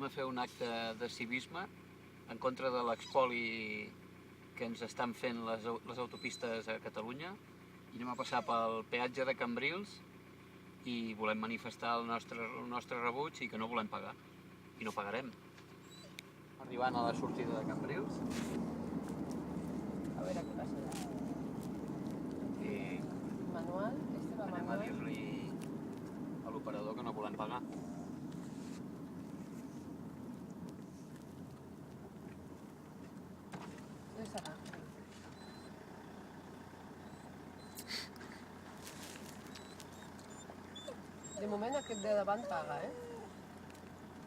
a fer un acte de civisme en contra de l'expoli que ens estan fent les autopistes a Catalunya i anem a passar pel peatge de Cambrils i volem manifestar el nostre rebuig i que no volem pagar i no pagarem. Arribant a la sortida de Cambrils. A veure què passa allà. I Manual, este va anem a manual. dir-li a l'operador que no volem pagar. No serà. De moment aquest de davant paga,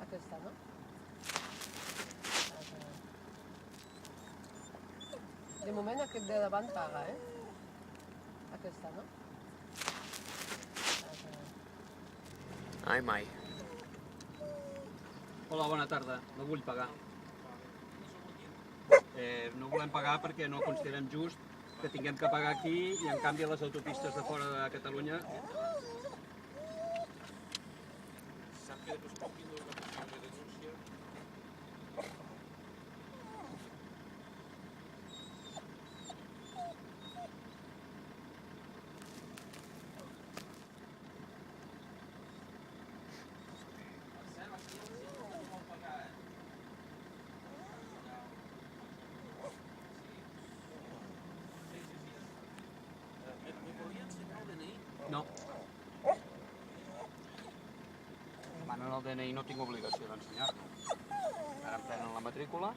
Aquesta, no? De moment aquest de davant paga, Aquesta, no? Ai, mai. Hola, bona tarda. No vull pagar. No volem pagar perquè no considerem just que tinguem que pagar aquí i en canvi a les autopistes de fora de Catalunya. No. Demanen el DNI, no tinc obligació d'ensenyar-lo. Ara em prenen la matrícula.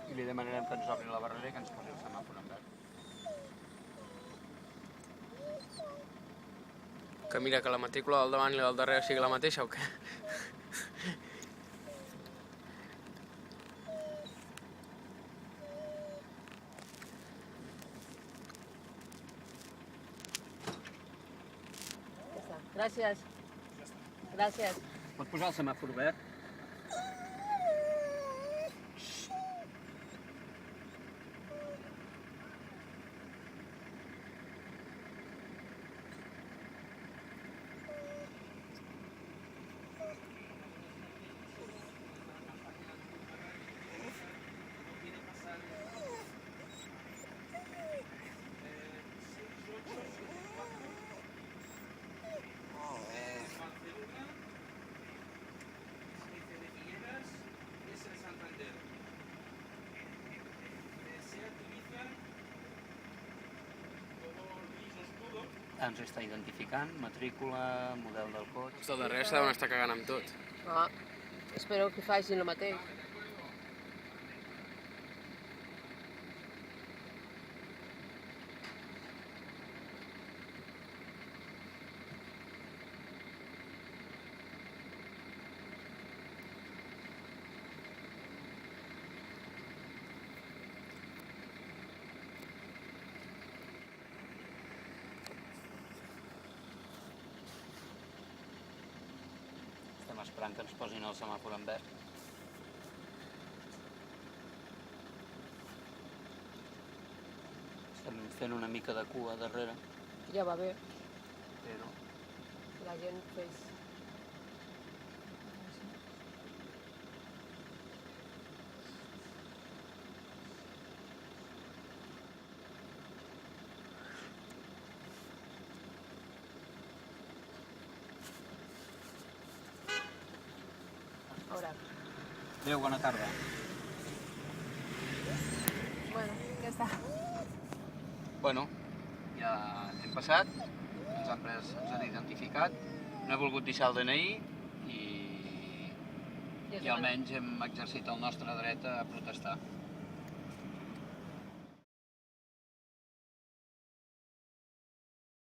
I li demanarem que ens obri la barrera i que ens posi el semàfor en verd. Que mira que la matrícula del davant i la del darrere sigui la mateixa o què? Gràcies. Gràcies. Pot posar el semàfor verd? Ens està identificant, matrícula, model del cotxe. Els del darrere se deuen estar cagant amb tot. Ah, espero que facin el mateix. Estem esperant que ens posin el semàfor en verd. Estem fent una mica de cua darrere, Ja va bé, però la gent fes. Ara. adéu, bona tarda. Bueno, ja està. Bueno, ja hem passat, ens han identificat, no he volgut deixar el DNI i almenys hem exercit el nostre dret a protestar.